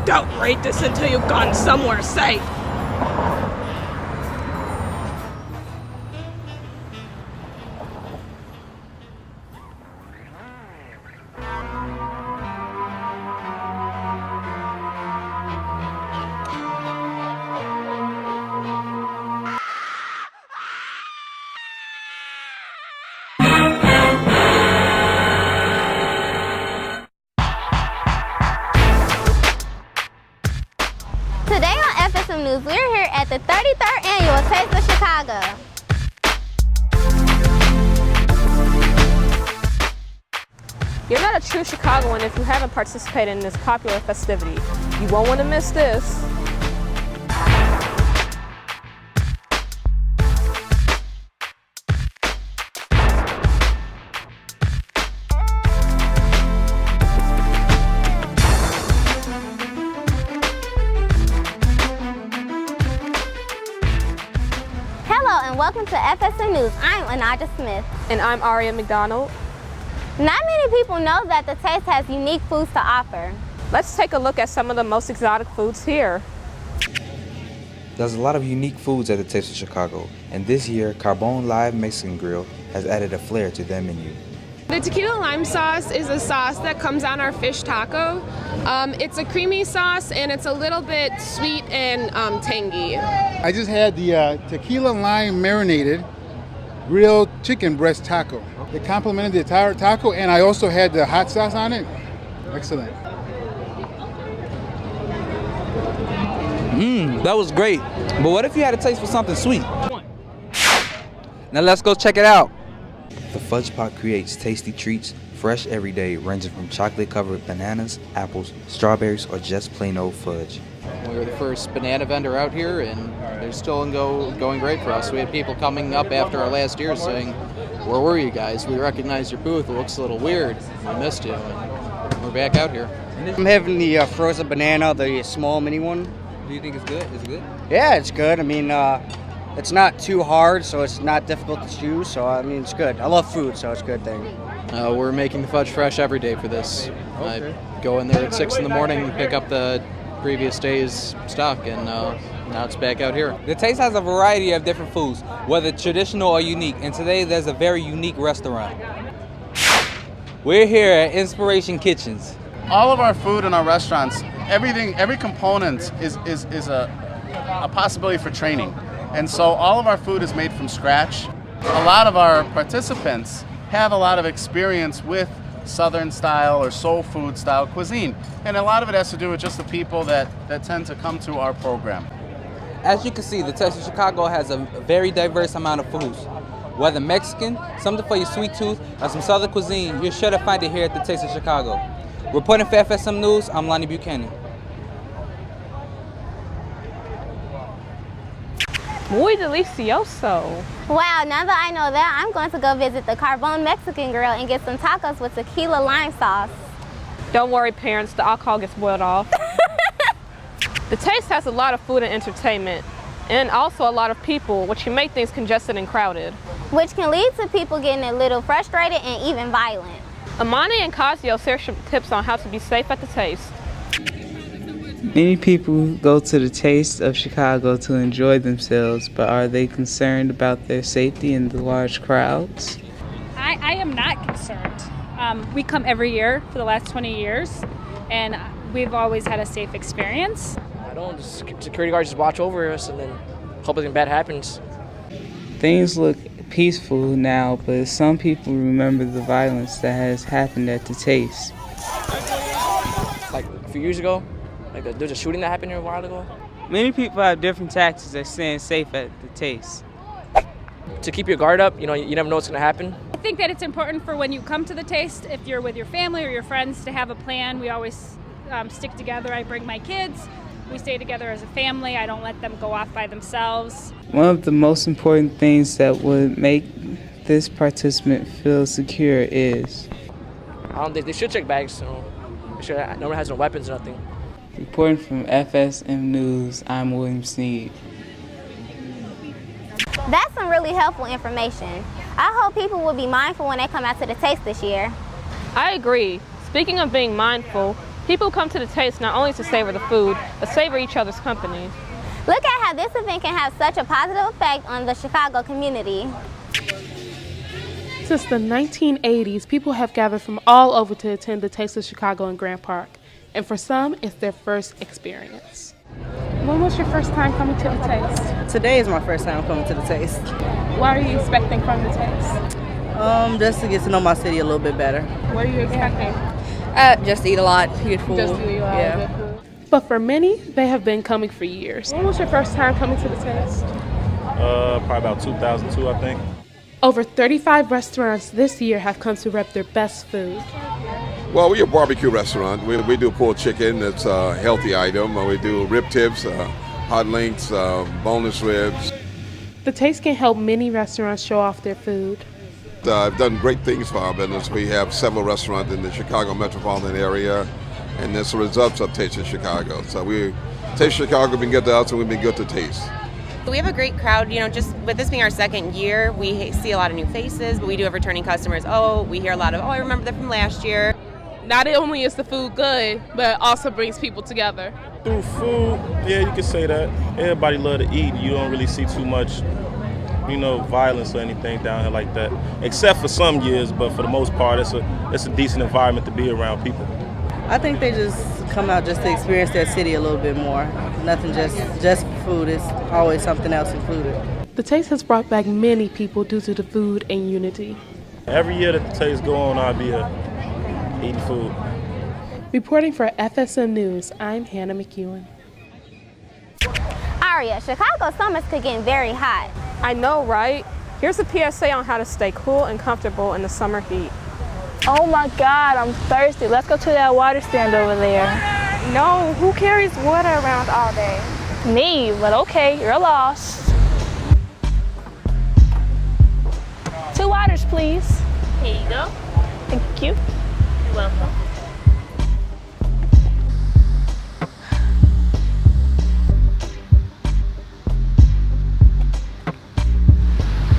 Don't read this until you've gone somewhere safe. Today on FSM News, we're here at the 33rd Annual Taste of Chicago. You're not a true Chicagoan if you haven't participated in this popular festivity. You won't want to miss this. Hello and welcome to FSM News. I'm Anaja Smith. And I'm Aria McDonald. Not many people know that the Taste has unique foods to offer. Let's take a look at some of the most exotic foods here. There's a lot of unique foods at the Taste of Chicago, and this year, Carbone Live Mexican Grill has added a flair to their menu. The tequila lime sauce is a sauce that comes on our fish taco. It's a creamy sauce and it's a little bit sweet and tangy. I just had the tequila lime marinated grilled chicken breast taco. It complemented the entire taco, and I also had the hot sauce on it. Excellent. That was great. But what if you had a taste for something sweet? Now let's go check it out. The Fudge Pot creates tasty treats, fresh every day, ranging from chocolate-covered bananas, apples, strawberries, or just plain old fudge. We were the first banana vendor out here, and they're still going great for us. We had people coming up after our last year saying, "Where were you guys? We recognized your booth. It looks a little weird. We missed you." And we're back out here. I'm having the frozen banana, the small mini one. Do you think it's good? Is it good? Yeah, it's good. I mean, it's not too hard, so it's not difficult to chew. So I mean, it's good. I love food, so it's a good thing. We're making the fudge fresh every day for this. Okay. I go in there at 6 in the morning and pick up the previous day's stock, and now it's back out here. The Taste has a variety of different foods, whether traditional or unique, and today there's a very unique restaurant. We're here at Inspiration Kitchens. All of our food in our restaurants, every component is a possibility for training. And so all of our food is made from scratch. A lot of our participants have a lot of experience with Southern style or soul food style cuisine. And a lot of it has to do with just the people that tend to come to our program. As you can see, the Taste of Chicago has a very diverse amount of foods. Whether Mexican, something for your sweet tooth, or some Southern cuisine, you're sure to find it here at the Taste of Chicago. Reporting for FSM News, I'm Lonnie Buchanan. Muy delicioso. Wow, now that I know that, I'm going to go visit the Carbone Mexican Grill and get some tacos with tequila lime sauce. Don't worry, parents, the alcohol gets boiled off. The Taste has a lot of food and entertainment, and also a lot of people, which can make things congested and crowded. Which can lead to people getting a little frustrated and even violent. Amani and Casio share some tips on how to be safe at the Taste. Many people go to the Taste of Chicago to enjoy themselves, but are they concerned about their safety in the large crowds? I am not concerned. We come every year for the last 20 years, and we've always had a safe experience. I don't, security guards just watch over us and then hope nothing bad happens. Things look peaceful now, but some people remember the violence that has happened at the Taste. Like a few years ago, there's a shooting that happened here a while ago. Many people have different tactics at staying safe at the Taste. To keep your guard up, you never know what's going to happen. I think that it's important for when you come to the Taste, if you're with your family or your friends, to have a plan. We always stick together. I bring my kids. We stay together as a family. I don't let them go off by themselves. One of the most important things that would make this participant feel secure is... They should check bags. Make sure that no one has no weapons or nothing. Reporting from FSM News, I'm William Sneed. That's some really helpful information. I hope people will be mindful when they come out to the Taste this year. I agree. Speaking of being mindful, People come to the Taste not only to savor the food, but savor each other's company. Look at how this event can have such a positive effect on the Chicago community. Since the 1980s, people have gathered from all over to attend the Taste of Chicago in Grant Park. And for some, it's their first experience. When was your first time coming to the Taste? Today is my first time coming to the Taste. What are you expecting from the Taste? Just to get to know my city a little bit better. What are you expecting? Just to eat a lot, good food. Just to eat a lot of good food. But for many, they have been coming for years. When was your first time coming to the Taste? Probably about 2002, I think. Over 35 restaurants this year have come to rep their best food. Well, we're a barbecue restaurant. We do pulled chicken, that's a healthy item. We do rib tips, hot links, boneless ribs. The Taste can help many restaurants show off their food. I've done great things for our business. We have several restaurants in the Chicago metropolitan area, and it's the results of Taste of Chicago. So Taste Chicago been good to us, and we've been good to Taste. We have a great crowd, just with this being our second year, we see a lot of new faces, but we do have returning customers. We hear a lot of, I remember them from last year. Not only is the food good, but it also brings people together. Through food, yeah, you can say that. Everybody love to eat. You don't really see too much, violence or anything down here like that. Except for some years, but for the most part, it's a decent environment to be around people. I think they just come out just to experience their city a little bit more. Nothing just food, it's always something else included. The Taste has brought back many people due to the food and unity. Every year that the Taste go on, I'll be eating food. Reporting for FSM News, I'm Hannah McEwen. Aria, Chicago summers could get very hot. I know, right? Here's a PSA on how to stay cool and comfortable in the summer heat. Oh my God, I'm thirsty. Let's go to that water stand over there. No, who carries water around all day? Me, but okay, you're lost. 2 waters, please. Here you go. Thank you. You're welcome.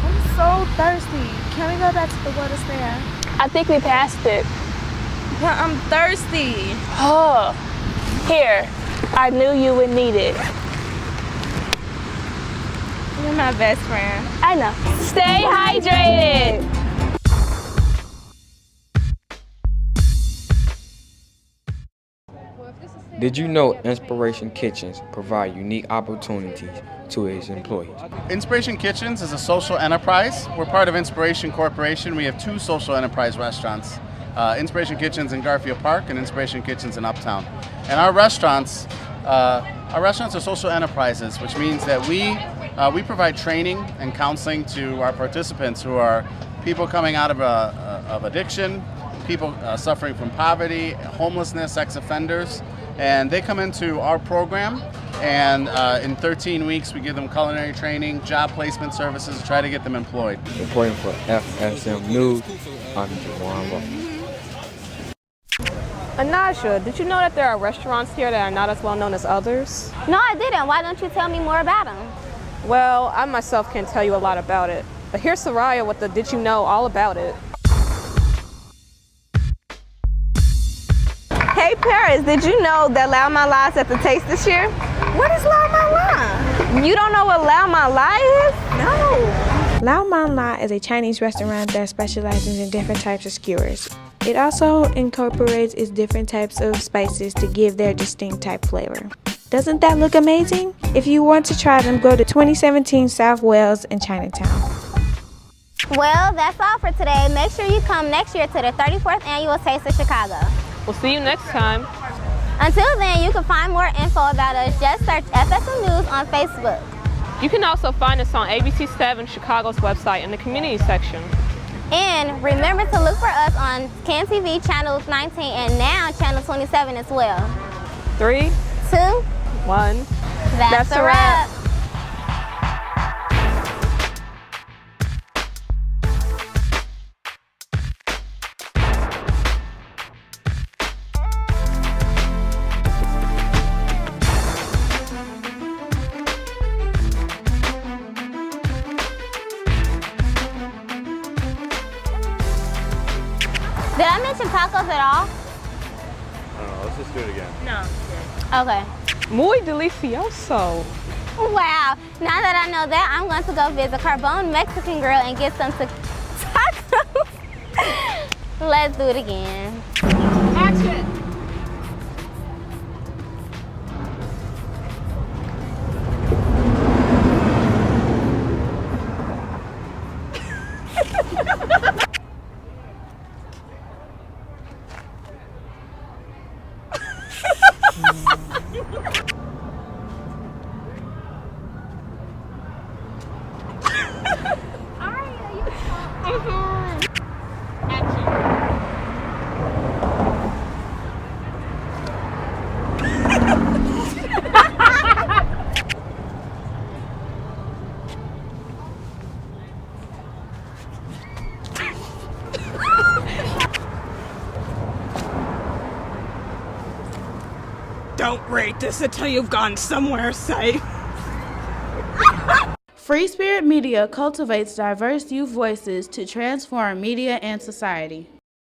I'm so thirsty. Can we go back to the water stand? I think we passed it. But I'm thirsty. Oh, here. I knew you would need it. You're my best friend. I know. Stay hydrated. Did you know Inspiration Kitchens provide unique opportunities to its employees? Inspiration Kitchens is a social enterprise. We're part of Inspiration Corporation. We have 2 social enterprise restaurants, Inspiration Kitchens in Garfield Park and Inspiration Kitchens in Uptown. And our restaurants are social enterprises, which means that we provide training and counseling to our participants who are people coming out of addiction, people suffering from poverty, homelessness, ex-offenders. And they come into our program, and in 13 weeks we give them culinary training, job placement services to try to get them employed. Reporting for FSM News, I'm Jawan Ruffin. Anaja, did you know that there are restaurants here that are not as well known as others? No, I didn't. Why don't you tell me more about them? Well, I myself can't tell you a lot about it. But here's Soraya with the Did You Know all about it. Hey Paris, did you know that Lao My Lai's at the Taste this year? What is Lao My Lai? You don't know what Lao My Lai is? No. Lao My Lai is a Chinese restaurant that specializes in different types of skewers. It also incorporates its different types of spices to give their distinct type flavor. Doesn't that look amazing? If you want to try them, go to 2017 South Wales in Chinatown. Well, that's all for today. Make sure you come next year to the 34th Annual Taste of Chicago. We'll see you next time. Until then, you can find more info about us. Just search FSM News on Facebook. You can also find us on ABC7 Chicago's website in the community section. And remember to look for us on CAN TV Channel 19 and now Channel 27 as well. 3, 2, 1. That's a wrap. Did I mention tacos at all? don't know. Let's just do it again. No. Okay. Muy delicioso. Wow. Now that I know that, I'm going to go visit Carbone Mexican Grill and get some tacos. Let's do it again. Action. Don't rate this until you've gone somewhere safe. Free Spirit Media cultivates diverse youth voices to transform media and society.